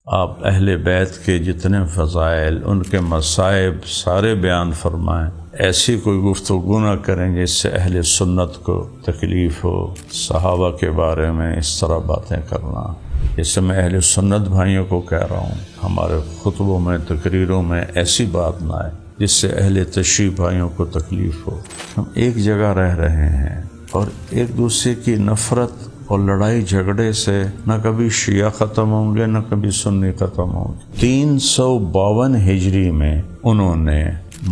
آپ اہل بیت کے جتنے فضائل، ان کے مصائب سارے بیان فرمائیں۔ ایسی کوئی گفتگو نہ کریں جس سے اہل سنت کو تکلیف ہو۔ صحابہ کے بارے میں اس طرح باتیں کرنا، جیسے میں اہل سنت بھائیوں کو کہہ رہا ہوں، ہمارے خطبوں میں تقریروں میں ایسی بات نہ آئے جس سے اہل تشیع بھائیوں کو تکلیف ہو۔ ہم ایک جگہ رہ رہے ہیں اور ایک دوسرے کی نفرت اور لڑائی جھگڑے سے نہ کبھی شیعہ ختم ہوں گے نہ کبھی سنی ختم ہوں گے۔ 352 ہجری میں انہوں نے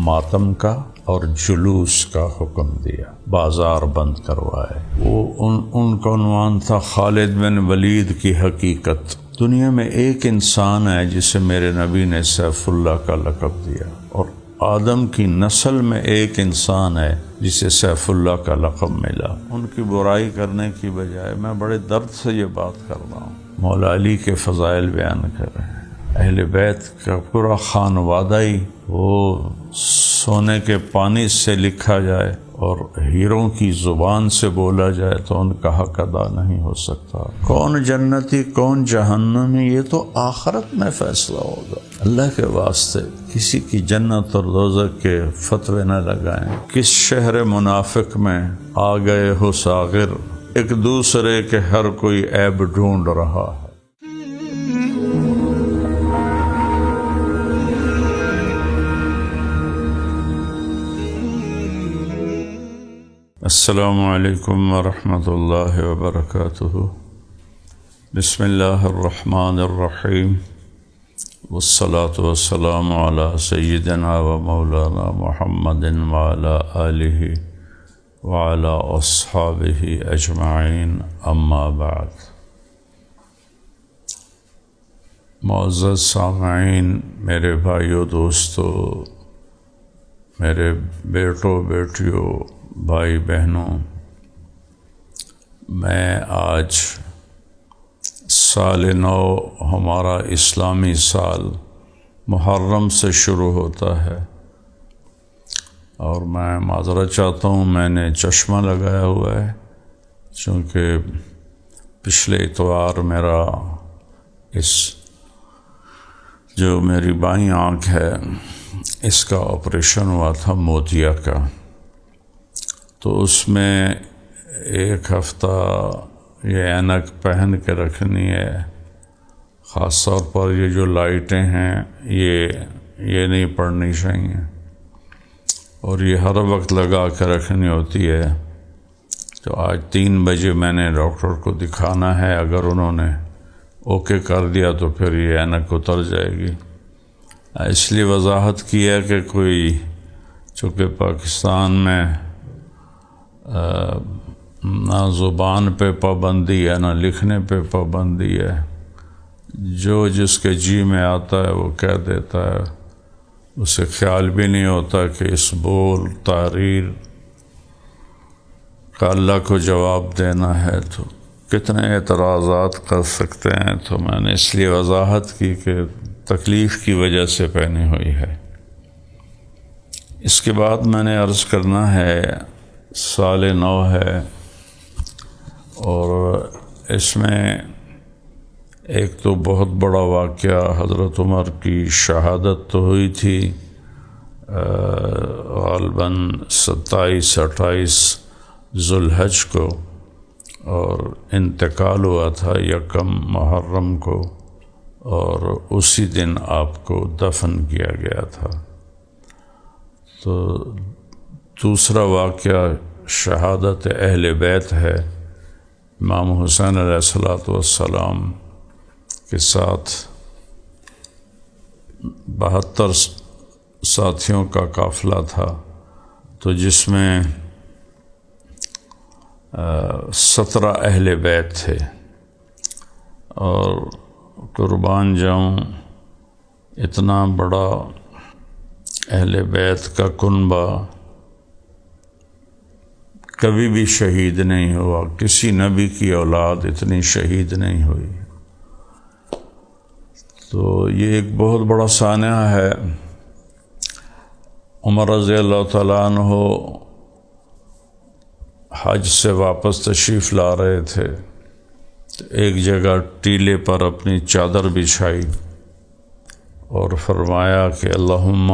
ماتم کا اور جلوس کا حکم دیا، بازار بند کروائے۔ وہ ان کا عنوان تھا خالد بن ولید کی حقیقت۔ دنیا میں ایک انسان ہے جسے میرے نبی نے سیف اللہ کا لقب دیا، اور آدم کی نسل میں ایک انسان ہے جسے سیف اللہ کا لقب ملا۔ ان کی برائی کرنے کی بجائے میں بڑے درد سے یہ بات کر رہا ہوں، مولا علی کے فضائل بیان کر رہے ہیں۔ اہل بیت کا پورا خانوادہ ہی وہ سونے کے پانی سے لکھا جائے اور ہیروں کی زبان سے بولا جائے تو ان کا حق ادا نہیں ہو سکتا۔ کون جنتی کون جہنمی، یہ تو آخرت میں فیصلہ ہوگا۔ اللہ کے واسطے کسی کی جنت اور دوزخ کے فتوے نہ لگائیں۔ کس شہر منافق میں آ گئے ہو ساغر، ایک دوسرے کے ہر کوئی عیب ڈھونڈ رہا ہے۔ السلام علیکم ورحمۃ اللہ وبرکاتہ۔ بسم اللہ الرحمن الرحیم، والصلاة والسلام علی سیدنا و مولانا محمد وعلی آلہ وعلی اصحابہ اجمعین، اما بعد۔ معزز سامعین، میرے بھائیو دوستو، میرے بیٹوں بیٹیوں، بھائی بہنوں، میں آج سال نو، ہمارا اسلامی سال محرم سے شروع ہوتا ہے، اور میں معذرت چاہتا ہوں، میں نے چشمہ لگایا ہوا ہے چونکہ پچھلے اتوار میرا جو میری بائیں آنکھ ہے اس کا آپریشن ہوا تھا، موتیا کا۔ تو اس میں ایک ہفتہ یہ اینک پہن کے رکھنی ہے، خاص طور پر یہ جو لائٹیں ہیں یہ نہیں پڑنی چاہیے، اور یہ ہر وقت لگا کے رکھنی ہوتی ہے۔ تو آج 3 بجے میں نے ڈاکٹر کو دکھانا ہے، اگر انہوں نے اوکے کر دیا تو پھر یہ اینک اتر جائے گی۔ اس لیے وضاحت کی ہے کہ کوئی چونکہ پاکستان میں نہ زبان پہ پابندی ہے نہ لکھنے پہ پابندی ہے، جو جس کے جی میں آتا ہے وہ کہہ دیتا ہے، اسے خیال بھی نہیں ہوتا کہ اس بول تحریر کا اللہ کو جواب دینا ہے، تو کتنے اعتراضات کر سکتے ہیں۔ تو میں نے اس لیے وضاحت کی کہ تکلیف کی وجہ سے پہنی ہوئی ہے۔ اس کے بعد میں نے عرض کرنا ہے، سال نو ہے، اور اس میں ایک تو بہت بڑا واقعہ، حضرت عمر کی شہادت تو ہوئی تھی غالباً 27-28 ذوالحج کو، اور انتقال ہوا تھا 1 محرم کو، اور اسی دن آپ کو دفن کیا گیا تھا۔ تو دوسرا واقعہ شہادت اہل بیت ہے، امام حسین علیہ السلام کے ساتھ 72 ساتھیوں کا قافلہ تھا، تو جس میں 17 اہل بیت تھے، اور قربان جاؤں، اتنا بڑا اہل بیت کا کنبہ کبھی بھی شہید نہیں ہوا، کسی نبی کی اولاد اتنی شہید نہیں ہوئی۔ تو یہ ایک بہت بڑا سانحہ ہے۔ عمر رضی اللہ تعالیٰ عنہ حج سے واپس تشریف لا رہے تھے، ایک جگہ ٹیلے پر اپنی چادر بچھائی اور فرمایا کہ اللہم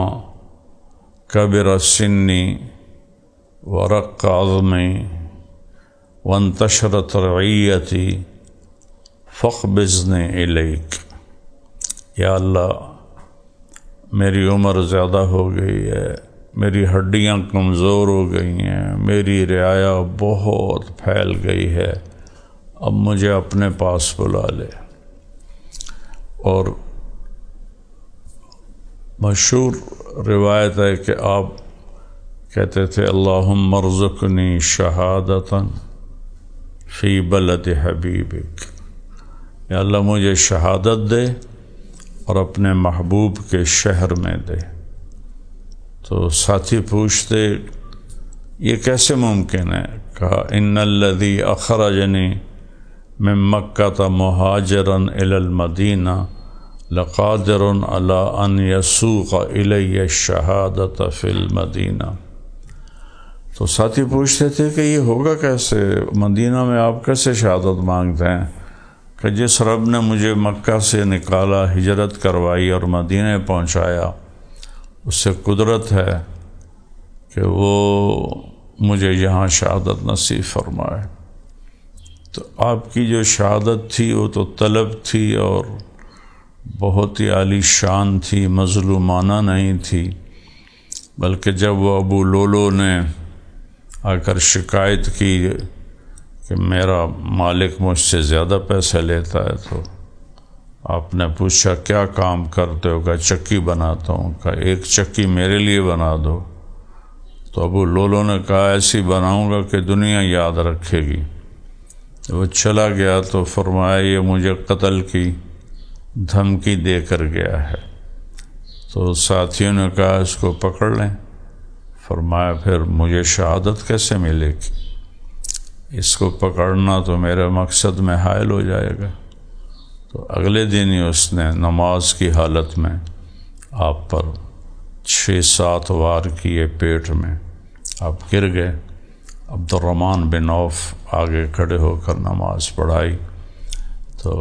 کبر سنی ورق عظمی وانتشرت رعیتی فاقبضنی الیک، یا اللہ میری عمر زیادہ ہو گئی ہے، میری ہڈیاں کمزور ہو گئی ہیں، میری رعایا بہت پھیل گئی ہے، اب مجھے اپنے پاس بلا لے۔ اور مشہور روایت ہے کہ آپ کہتے تھے اللہم ارزقنی شہادتا فی بلد حبیبک، یا اللہ مجھے شہادت دے اور اپنے محبوب کے شہر میں دے۔ تو ساتھی پوچھتے یہ کیسے ممکن ہے؟ کہا ان الذی اخرجنی من مکہ مہاجرا الی المدینہ لقادر علی ان یسوق الی الشہادۃ فی المدینہ۔ تو ساتھی پوچھتے تھے کہ یہ ہوگا کیسے، مدینہ میں آپ کیسے شہادت مانگتے ہیں؟ کہ جس رب نے مجھے مکہ سے نکالا، ہجرت کروائی اور مدینہ پہنچایا، اس سے قدرت ہے کہ وہ مجھے یہاں شہادت نصیب فرمائے۔ تو آپ کی جو شہادت تھی وہ تو طلب تھی اور بہت ہی عالی شان تھی، مظلومانہ نہیں تھی، بلکہ جب وہ ابو لولو نے آ کر شکایت کی کہ میرا مالک مجھ سے زیادہ پیسہ لیتا ہے، تو آپ نے پوچھا کیا کام کرتے ہو؟ کہا چکی بناتا ہوں۔ کہا ایک چکی میرے لیے بنا دو۔ تو ابو لولو نے کہا ایسی بناؤں گا کہ دنیا یاد رکھے گی۔ وہ چلا گیا تو فرمایا یہ مجھے قتل کی دھمکی دے کر گیا ہے۔ تو ساتھیوں نے کہا اس کو پکڑ لیں۔ فرمایا پھر مجھے شہادت کیسے ملے گی؟ اس کو پکڑنا تو میرے مقصد میں حائل ہو جائے گا۔ تو اگلے دن ہی اس نے نماز کی حالت میں آپ پر 6-7 وار کیے پیٹ میں، آپ گر گئے۔ عبد الرحمن بن عوف آگے کھڑے ہو کر نماز پڑھائی تو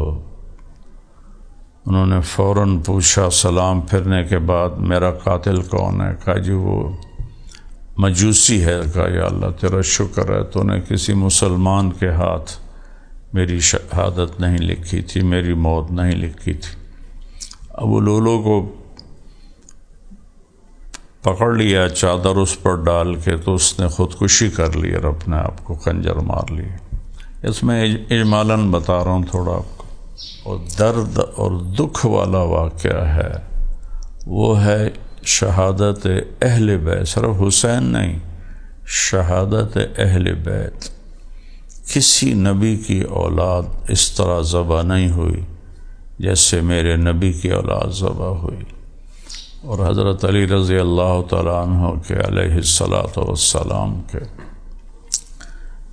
انہوں نے فوراً پوچھا سلام پھرنے کے بعد میرا قاتل کون ہے؟ کہا جی وہ مجوسی ہے۔ کہا یا اللہ تیرا شکر ہے تو نے کسی مسلمان کے ہاتھ میری شہادت نہیں لکھی تھی، میری موت نہیں لکھی تھی۔ ابو لولو کو پکڑ لیا چادر اس پر ڈال کے تو اس نے خودکشی کر لی اور اپنے آپ کو خنجر مار لی۔ اس میں اجمالاً بتا رہا ہوں تھوڑا آپ کو۔ اور درد اور دکھ والا واقعہ ہے وہ ہے شہادت اہل بیت، صرف حسین نہیں، شہادت اہل بیت۔ کسی نبی کی اولاد اس طرح ذبح نہیں ہوئی جیسے میرے نبی کی اولاد ذبح ہوئی۔ اور حضرت علی رضی اللہ تعالیٰ عنہ کے علیہ الصلاۃ والسلام کے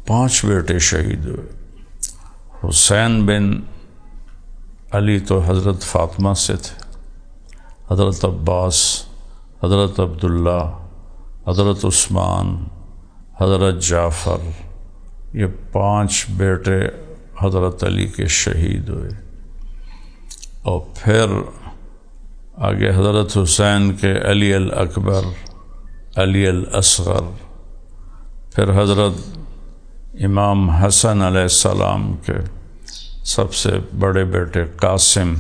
5 بیٹے شہید ہوئے۔ حسین بن علی تو حضرت فاطمہ سے تھے، حضرت عباس، حضرت عبداللہ، حضرت عثمان، حضرت جعفر، یہ 5 بیٹے حضرت علی کے شہید ہوئے۔ اور پھر آگے حضرت حسین کے علی الاکبر، علی الاصغر، پھر حضرت امام حسن علیہ السلام کے سب سے بڑے بیٹے قاسم،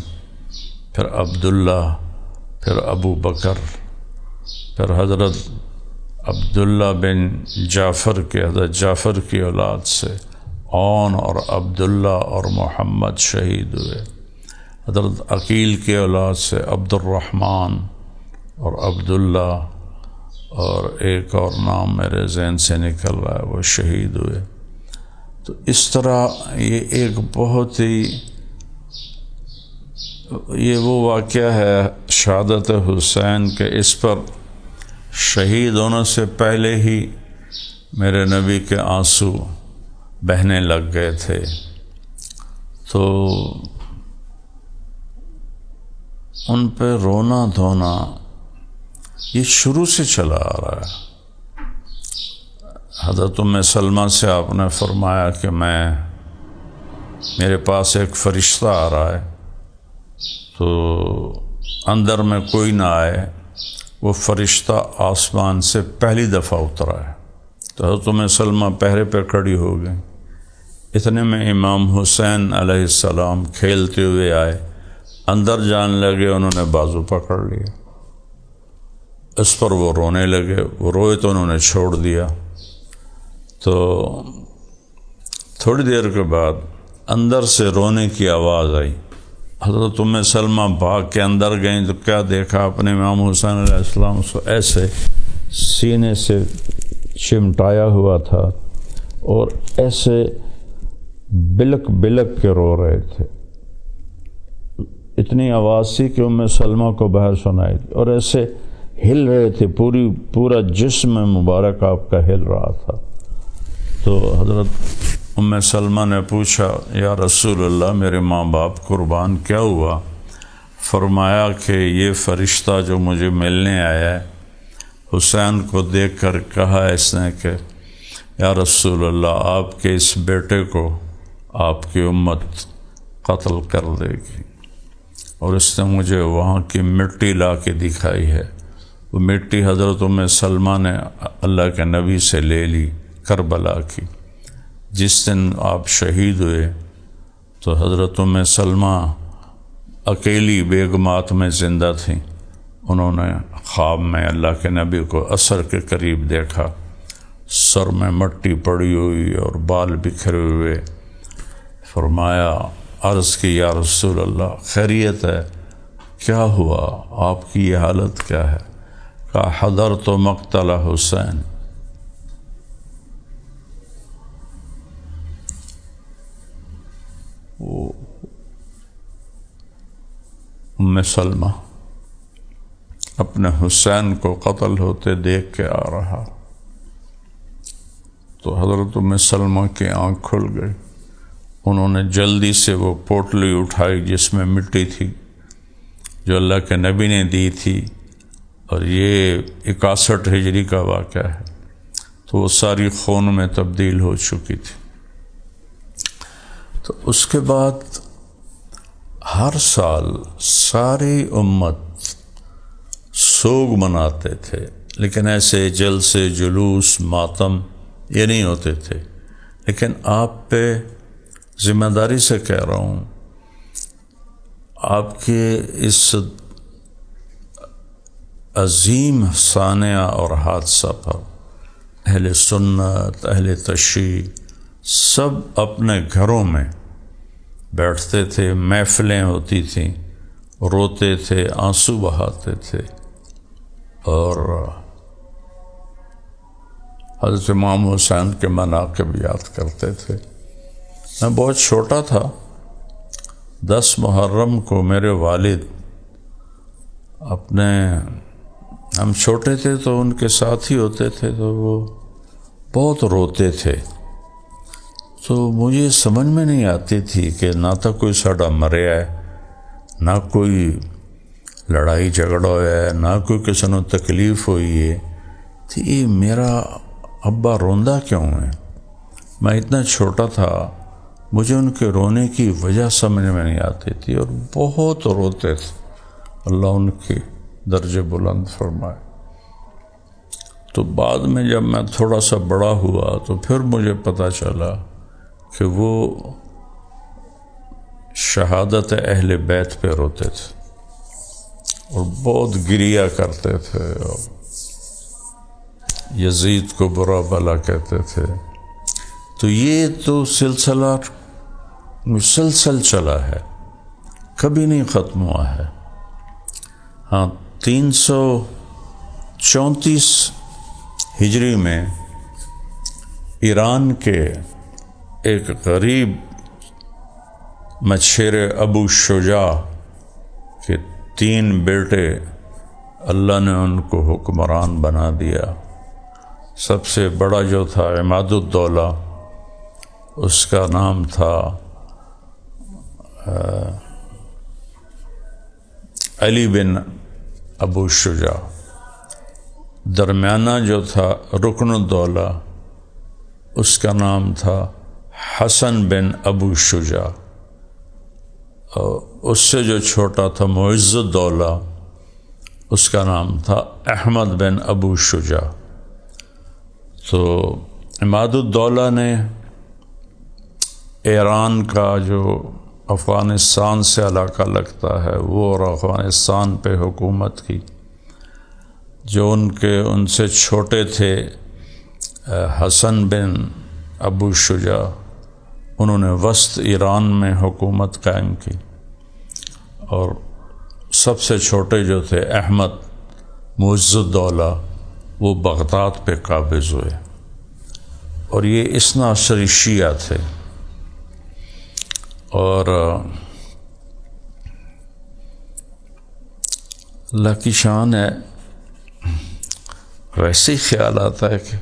پھر عبداللہ، پھر ابو بکر، پھر حضرت عبداللہ بن جعفر کے حضرت جعفر کی اولاد سے عون اور عبداللہ اور محمد شہید ہوئے۔ حضرت عقیل کے اولاد سے عبد الرحمن اور عبداللہ اور ایک اور نام میرے ذہن سے نکل رہا ہے وہ شہید ہوئے۔ تو اس طرح یہ ایک بہت ہی یہ وہ واقعہ ہے شہادت حسین کے، اس پر شہید ہونے سے پہلے ہی میرے نبی کے آنسو بہنے لگ گئے تھے۔ تو ان پہ رونا دھونا یہ شروع سے چلا آ رہا ہے۔ حضرت ام سلمہ سے آپ نے فرمایا کہ میں میرے پاس ایک فرشتہ آ رہا ہے، تو اندر میں کوئی نہ آئے۔ وہ فرشتہ آسمان سے پہلی دفعہ اترا ہے، تو حضرت ام سلمہ پہرے پہ کھڑی ہو گئی۔ اتنے میں امام حسین علیہ السلام کھیلتے ہوئے آئے، اندر جان لگے، انہوں نے بازو پکڑ لیا، اس پر وہ رونے لگے۔ وہ روئے تو انہوں نے چھوڑ دیا۔ تو تھوڑی دیر کے بعد اندر سے رونے کی آواز آئی۔ حضرت ام سلمہ بھاگ کے اندر گئیں تو کیا دیکھا، اپنے امام حسین علیہ السلام کو ایسے سینے سے چمٹایا ہوا تھا اور ایسے بلک بلک کے رو رہے تھے۔ اتنی آواز تھی کہ ام سلمہ کو باہر سنائی دی، اور ایسے ہل رہے تھے، پورا جسم مبارک آپ کا ہل رہا تھا۔ تو حضرت ام سلمہ نے پوچھا، یا رسول اللہ، میرے ماں باپ قربان، کیا ہوا؟ فرمایا کہ یہ فرشتہ جو مجھے ملنے آیا ہے، حسین کو دیکھ کر کہا اس نے کہ یا رسول اللہ، آپ کے اس بیٹے کو آپ کی امت قتل کر دے گی، اور اس نے مجھے وہاں کی مٹی لا کے دکھائی ہے۔ وہ مٹی حضرت ام سلمہ نے اللہ کے نبی سے لے لی کربلا کی۔ جس دن آپ شہید ہوئے تو حضرت ام سلمہ اکیلی بیگمات میں زندہ تھیں۔ انہوں نے خواب میں اللہ کے نبی کو عصر کے قریب دیکھا، سر میں مٹی پڑی ہوئی اور بال بکھرے ہوئے۔ فرمایا، عرض کی، یا رسول اللہ، خیریت ہے؟ کیا ہوا؟ آپ کی یہ حالت کیا ہے؟ کہا، حضرت مقتل حسین۔ ام سلمہ اپنے حسین کو قتل ہوتے دیکھ کے آ رہا، تو حضرت ام سلمہ کی آنکھ کھل گئی۔ انہوں نے جلدی سے وہ پوٹلی اٹھائی جس میں مٹی تھی، جو اللہ کے نبی نے دی تھی، اور یہ 61 ہجری کا واقعہ ہے، تو وہ ساری خون میں تبدیل ہو چکی تھی۔ تو اس کے بعد ہر سال ساری امت سوگ مناتے تھے، لیکن ایسے جلسے، جلوس، ماتم یہ نہیں ہوتے تھے۔ لیکن آپ پہ ذمہ داری سے کہہ رہا ہوں، آپ کے اس عظیم سانحہ اور حادثہ پر اہل سنت، اہل تشیع سب اپنے گھروں میں بیٹھتے تھے، محفلیں ہوتی تھیں، روتے تھے، آنسو بہاتے تھے، اور حضرت امام حسین کے مناقب یاد کرتے تھے۔ میں بہت چھوٹا تھا، 10 محرم کو میرے والد ہم چھوٹے تھے تو ان کے ساتھ ہی ہوتے تھے، تو وہ بہت روتے تھے۔ تو مجھے سمجھ میں نہیں آتی تھی کہ نہ تو کوئی ساڈا مریا ہے، نہ کوئی لڑائی جھگڑا ہوا ہے، نہ کوئی کسی نے تکلیف ہوئی ہے، تو یہ میرا ابا روندا کیوں ہے؟ میں اتنا چھوٹا تھا، مجھے ان کے رونے کی وجہ سمجھ میں نہیں آتی تھی، اور بہت روتے تھے۔ اللہ ان کے درجے بلند فرمائے۔ تو بعد میں جب میں تھوڑا سا بڑا ہوا تو پھر مجھے پتہ چلا کہ وہ شہادت اہل بیت پہ روتے تھے اور بہت گریا کرتے تھے، اور یزید کو برا بھلا کہتے تھے۔ تو یہ تو سلسلہ مسلسل چلا ہے، کبھی نہیں ختم ہوا ہے۔ ہاں، 334 ہجری میں ایران کے ایک غریب مچھیر ابو شجاع کے 3 بیٹے اللہ نے ان کو حکمران بنا دیا۔ سب سے بڑا جو تھا عماد الدولہ، اس کا نام تھا علی بن ابو شجاع۔ درمیانہ جو تھا رکن الدولہ، اس کا نام تھا حسن بن ابو شجاع، اس سے جو چھوٹا تھا معز الدولہ، اس کا نام تھا احمد بن ابو شجاع۔ تو عماد الدولہ نے ایران کا جو افغانستان سے علاقہ لگتا ہے وہ اور افغانستان پہ حکومت کی۔ جو ان سے چھوٹے تھے حسن بن ابو شجاع، انہوں نے وسط ایران میں حکومت قائم کی، اور سب سے چھوٹے جو تھے احمد معز الدولہ، وہ بغداد پہ قابض ہوئے، اور یہ اثنا عشری شیعہ تھے۔ اور اللہ کی شان ہے، ویسے ہی خیال آتا ہے کہ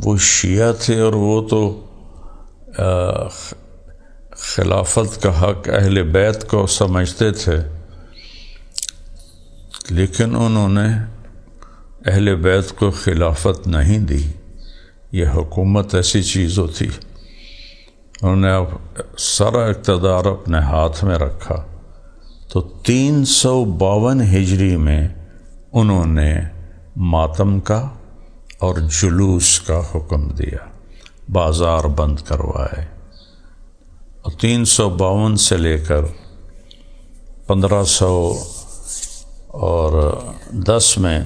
وہ شیعہ تھے اور وہ تو خلافت کا حق اہل بیت کو سمجھتے تھے، لیکن انہوں نے اہل بیت کو خلافت نہیں دی۔ یہ حکومت ایسی چیز ہوتی، انہوں نے سارا اقتدار اپنے ہاتھ میں رکھا۔ تو 352 ہجری میں انہوں نے ماتم کا اور جلوس کا حکم دیا، بازار بند کروائے، اور 352 سے لے کر 1510 میں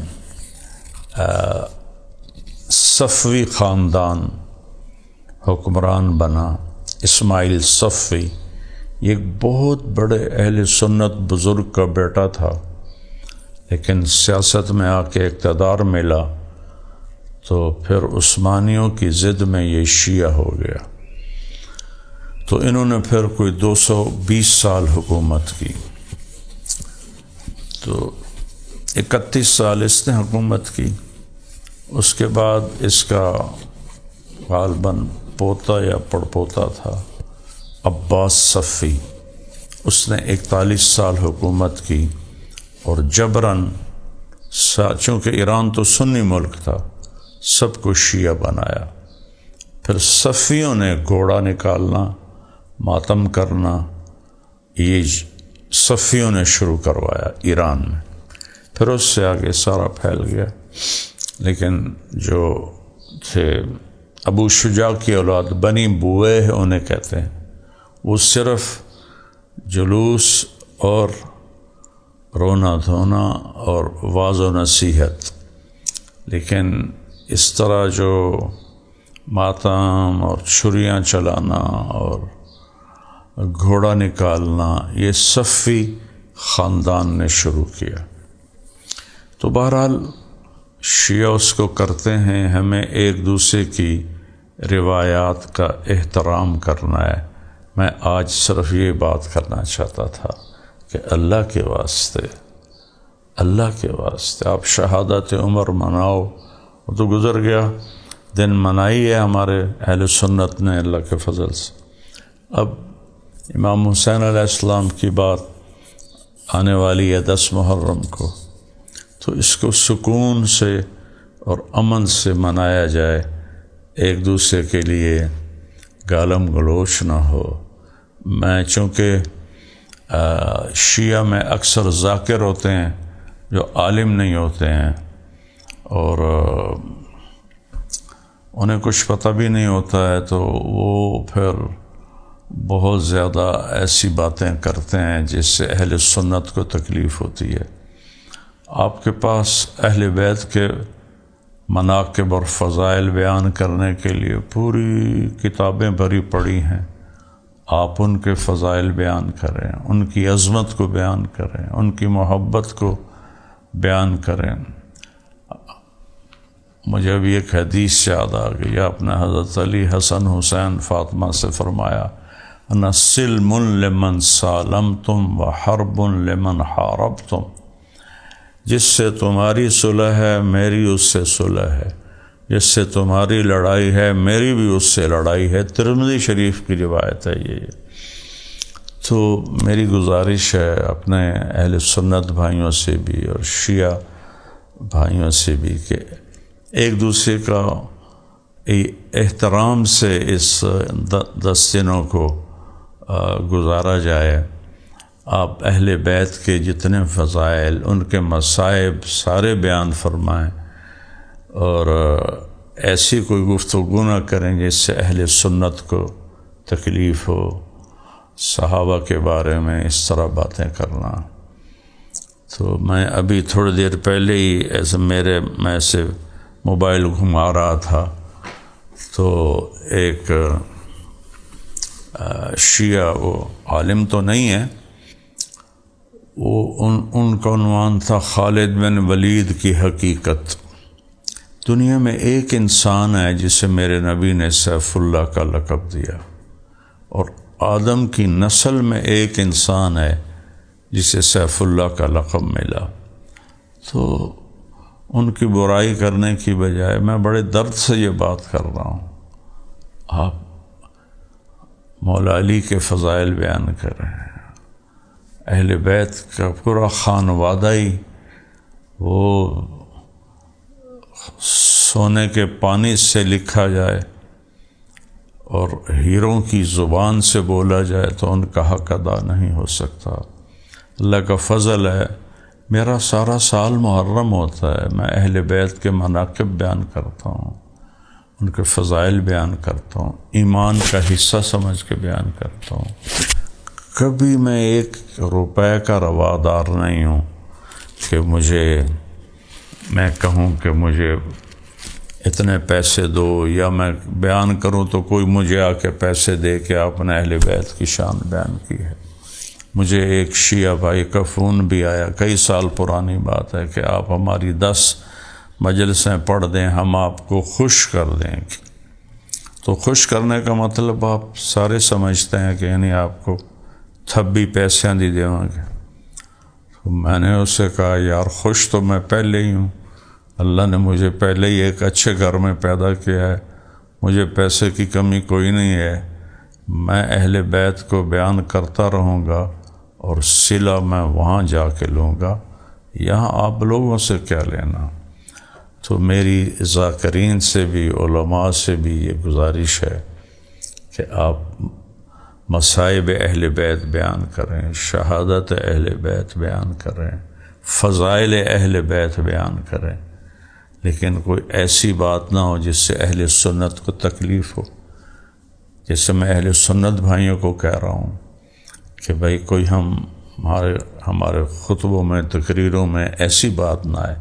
صفوی خاندان حکمران بنا، اسماعیل صفوی، یہ ایک بہت بڑے اہل سنت بزرگ کا بیٹا تھا، لیکن سیاست میں آ کے اقتدار ملا تو پھر عثمانیوں کی ضد میں یہ شیعہ ہو گیا۔ تو انہوں نے پھر کوئی 220 سال حکومت کی، تو 31 سال اس نے حکومت کی۔ اس کے بعد اس کا غالباً پوتا یا پڑپوتا تھا عباس صفی، اس نے 41 سال حکومت کی، اور جبراً چونکہ ایران تو سنی ملک تھا، سب کو شیعہ بنایا۔ پھر صفیوں نے گھوڑا نکالنا، ماتم کرنا، یہ صفیوں نے شروع کروایا ایران میں، پھر اس سے آگے سارا پھیل گیا۔ لیکن جو تھے ابو شجاع کی اولاد، بنی بویہ انہیں کہتے ہیں، وہ صرف جلوس اور رونا دھونا اور واعظ و نصیحت، لیکن اس طرح جو ماتم اور چھریاں چلانا اور گھوڑا نکالنا، یہ صفی خاندان نے شروع کیا۔ تو بہرحال شیعہ اس کو کرتے ہیں، ہمیں ایک دوسرے کی روایات کا احترام کرنا ہے۔ میں آج صرف یہ بات کرنا چاہتا تھا کہ اللہ کے واسطے آپ شہادت عمر مناؤ، وہ تو گزر گیا، دن منائی ہے ہمارے اہل سنت نے اللہ کے فضل سے۔ اب امام حسین علیہ السلام کی بات آنے والی ہے 10 محرم کو، تو اس کو سکون سے اور امن سے منایا جائے، ایک دوسرے کے لیے گالم گلوچ نہ ہو۔ میں چونکہ شیعہ میں اکثر ذاکر ہوتے ہیں جو عالم نہیں ہوتے ہیں، اور انہیں کچھ پتہ بھی نہیں ہوتا ہے، تو وہ پھر بہت زیادہ ایسی باتیں کرتے ہیں جس سے اہل سنت کو تکلیف ہوتی ہے۔ آپ کے پاس اہل بیت کے مناقب اور فضائل بیان کرنے کے لیے پوری کتابیں بھری پڑی ہیں، آپ ان کے فضائل بیان کریں، ان کی عظمت کو بیان کریں، ان کی محبت کو بیان کریں۔ مجھے ابھی ایک حدیث یاد آ گئی، آپ نے حضرت علی، حسن، حسین، فاطمہ سے فرمایا، انا سلم لمن سالمتم وحرب لمن حاربتم، جس سے تمہاری صلح ہے میری اس سے صلح ہے، جس سے تمہاری لڑائی ہے میری بھی اس سے لڑائی ہے۔ ترمذی شریف کی روایت ہے یہ۔ تو میری گزارش ہے اپنے اہل سنت بھائیوں سے بھی اور شیعہ بھائیوں سے بھی کہ ایک دوسرے کا احترام سے اس 10 دنوں کو گزارا جائے، آپ اہل بیت کے جتنے فضائل، ان کے مصائب سارے بیان فرمائیں، اور ایسی کوئی گفتگو نہ کریں جس سے اہل سنت کو تکلیف ہو۔ صحابہ کے بارے میں اس طرح باتیں کرنا، تو میں ابھی تھوڑی دیر پہلے ہی میں سے موبائل گھما رہا تھا، تو ایک شیعہ، وہ عالم تو نہیں ہے، وہ ان کا عنوان تھا خالد بن ولید کی حقیقت۔ دنیا میں ایک انسان ہے جسے میرے نبی نے سیف اللہ کا لقب دیا، اور آدم کی نسل میں ایک انسان ہے جسے سیف اللہ کا لقب ملا۔ تو ان کی برائی کرنے کی بجائے میں بڑے درد سے یہ بات کر رہا ہوں، آپ مولا علی کے فضائل بیان کر رہے ہیں، اہل بیت کا پورا خانوادہ ہی وہ سونے کے پانی سے لکھا جائے اور ہیروں کی زبان سے بولا جائے تو ان کا حق ادا نہیں ہو سکتا۔ اللہ کا فضل ہے، میرا سارا سال محرم ہوتا ہے، میں اہل بیت کے مناقب بیان کرتا ہوں، ان کے فضائل بیان کرتا ہوں، ایمان کا حصہ سمجھ کے بیان کرتا ہوں۔ کبھی میں 1 روپے کا روادار نہیں ہوں کہ میں کہوں کہ مجھے اتنے پیسے دو، یا میں بیان کروں تو کوئی مجھے آ کے پیسے دے کہ آپ نے اہل بیت کی شان بیان کی ہے۔ مجھے ایک شیعہ بھائی کا فون بھی آیا، کئی سال پرانی بات ہے، کہ آپ ہماری 10 مجلسیں پڑھ دیں، ہم آپ کو خوش کر دیں گے۔ تو خوش کرنے کا مطلب آپ سارے سمجھتے ہیں کہ یعنی آپ کو تھبی پیسے دی دیں گے۔ تو میں نے اس سے کہا، یار خوش تو میں پہلے ہی ہوں، اللہ نے مجھے پہلے ہی ایک اچھے گھر میں پیدا کیا ہے، مجھے پیسے کی کمی کوئی نہیں ہے، میں اہل بیت کو بیان کرتا رہوں گا، اور صلہ میں وہاں جا کے لوں گا، یہاں آپ لوگوں سے کیا لینا۔ تو میری ذاکرین سے بھی، علماء سے بھی یہ گزارش ہے کہ آپ مصائب اہل بیت بیان کریں، شہادت اہل بیت بیان کریں، فضائل اہل بیت بیان کریں، لیکن کوئی ایسی بات نہ ہو جس سے اہل سنت کو تکلیف ہو۔ جیسے میں اہل سنت بھائیوں کو کہہ رہا ہوں کہ بھائی کوئی ہمارے خطبوں میں، تقریروں میں ایسی بات نہ آئے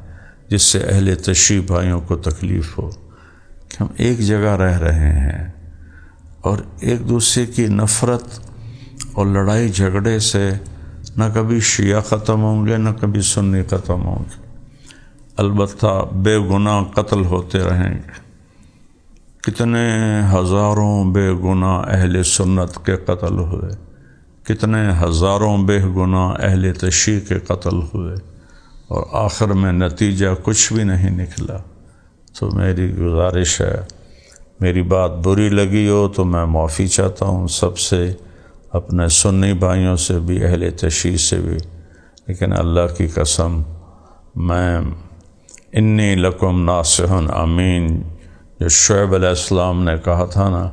جس سے اہل تشیع بھائیوں کو تکلیف ہو، کہ ہم ایک جگہ رہ رہے ہیں، اور ایک دوسرے کی نفرت اور لڑائی جھگڑے سے نہ کبھی شیعہ ختم ہوں گے، نہ کبھی سنی ختم ہوں گے، البتہ بے گناہ قتل ہوتے رہیں گے۔ کتنے ہزاروں بے گناہ اہل سنت کے قتل ہوئے، کتنے ہزاروں بے گناہ اہل تشیع کے قتل ہوئے، اور آخر میں نتیجہ کچھ بھی نہیں نکلا۔ تو میری گزارش ہے، میری بات بری لگی ہو تو میں معافی چاہتا ہوں سب سے، اپنے سنی بھائیوں سے بھی، اہل تشیع سے بھی، لیکن اللہ کی قسم میں انی لکم ناصح امین، جو شعیب علیہ السلام نے کہا تھا نا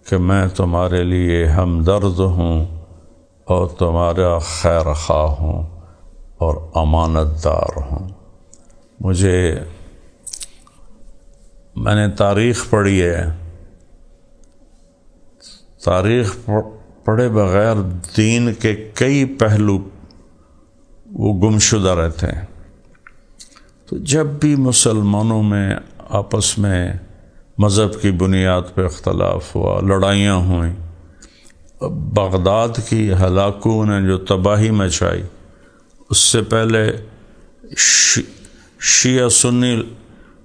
کہ میں تمہارے لیے ہمدرد ہوں اور تمہارا خیر خواہ ہوں اور امانت دار ہوں۔ میں نے تاریخ پڑھی ہے، تاریخ پڑھے بغیر دین کے کئی پہلو وہ گمشدہ رہتے ہیں۔ تو جب بھی مسلمانوں میں آپس میں مذہب کی بنیاد پہ اختلاف ہوا، لڑائیاں ہوئیں، بغداد کی ہلاکوں نے جو تباہی مچائی، اس سے پہلے شیعہ سنی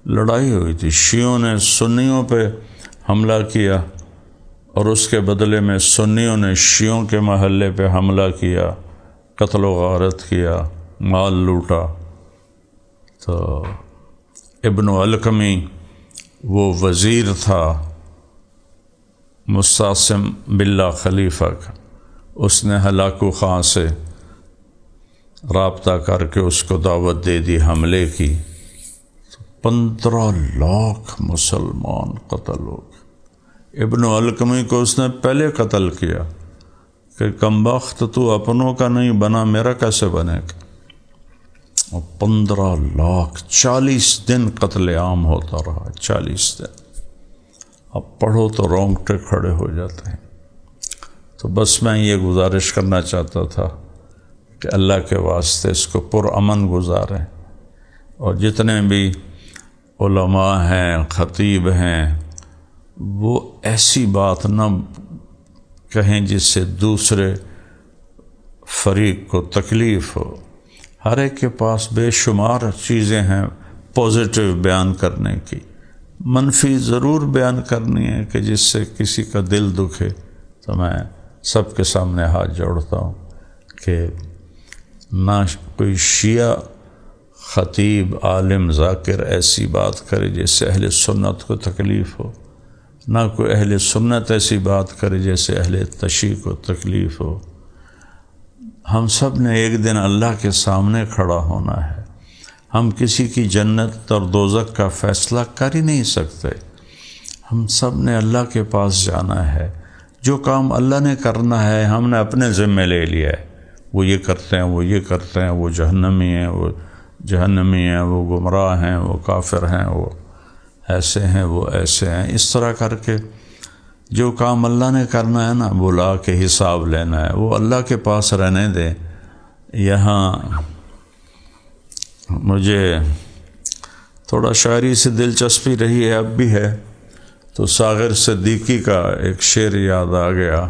لڑائی ہوئی تھی، شیعوں نے سنیوں پہ حملہ کیا، اور اس کے بدلے میں سنیوں نے شیعوں کے محلے پہ حملہ کیا، قتل و غارت کیا، مال لوٹا۔ تو ابن علقمی وہ وزیر تھا مستعصم باللہ خلیفہ کا، اس نے ہلاکو خان سے رابطہ کر کے اس کو دعوت دے دی حملے کی، 15 لاکھ مسلمان قتل ہو گئے۔ ابن علقمی کو اس نے پہلے قتل کیا کہ کمبخت تو اپنوں کا نہیں بنا میرا کیسے بنے گا. 15 لاکھ 40 دن قتل عام ہوتا رہا. 40 دن. اب پڑھو تو رونگٹے کھڑے ہو جاتے ہیں. تو بس میں یہ گزارش کرنا چاہتا تھا کہ اللہ کے واسطے اس کو پرامن گزاریں، اور جتنے بھی علماء ہیں، خطیب ہیں، وہ ایسی بات نہ کہیں جس سے دوسرے فریق کو تکلیف ہو. ہر ایک کے پاس بے شمار چیزیں ہیں پازیٹیو بیان کرنے کی، منفی ضرور بیان کرنی ہے کہ جس سے کسی کا دل دکھے. تو میں سب کے سامنے ہاتھ جوڑتا ہوں کہ نہ کوئی شیعہ خطیب عالم ذاکر ایسی بات کرے جس سے اہل سنت کو تکلیف ہو، نہ کوئی اہل سنت ایسی بات کرے جیسے اہل تشیع کو تکلیف ہو. ہم سب نے ایک دن اللہ کے سامنے کھڑا ہونا ہے. ہم کسی کی جنت اور دوزخ کا فیصلہ کر ہی نہیں سکتے. ہم سب نے اللہ کے پاس جانا ہے. جو کام اللہ نے کرنا ہے ہم نے اپنے ذمے لے لیا ہے. وہ یہ کرتے ہیں، وہ یہ کرتے ہیں، وہ جہنمی ہیں، وہ جہنمی ہیں، وہ گمراہ ہیں، وہ کافر ہیں، وہ ایسے ہیں، وہ ایسے ہیں. اس طرح کر کے جو کام اللہ نے کرنا ہے نا، بلا کے حساب لینا ہے، وہ اللہ کے پاس رہنے دیں. یہاں مجھے تھوڑا شاعری سے دلچسپی رہی ہے، اب بھی ہے، تو ساغر صدیقی کا ایک شعر یاد آ گیا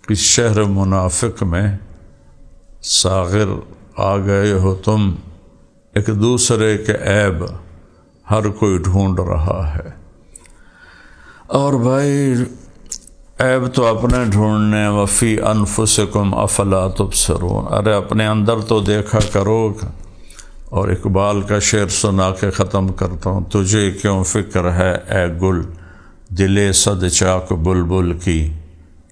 کہ شہر منافق میں ساغر آ گئے ہو تم، ایک دوسرے کے عیب ہر کوئی ڈھونڈ رہا ہے. اور بھائی عیب تو اپنے ڈھونڈنے، وفی انفسکم افلا تبصرون، ارے اپنے اندر تو دیکھا کرو. اور اقبال کا شعر سنا کے ختم کرتا ہوں. تجھے کیوں فکر ہے اے گل دل صد چاک بلبل کی،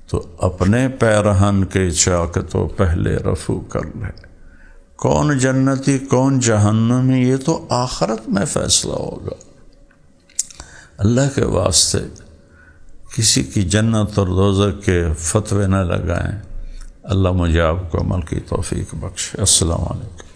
تو اپنے پیرہن کے چاک تو پہلے رفو کر لے. کون جنتی کون جہنمی یہ تو آخرت میں فیصلہ ہوگا. اللہ کے واسطے کسی کی جنت اور دوزخ کے فتوے نہ لگائیں. اللہ مجھے آپ کو عمل کی توفیق بخشے. السلام علیکم.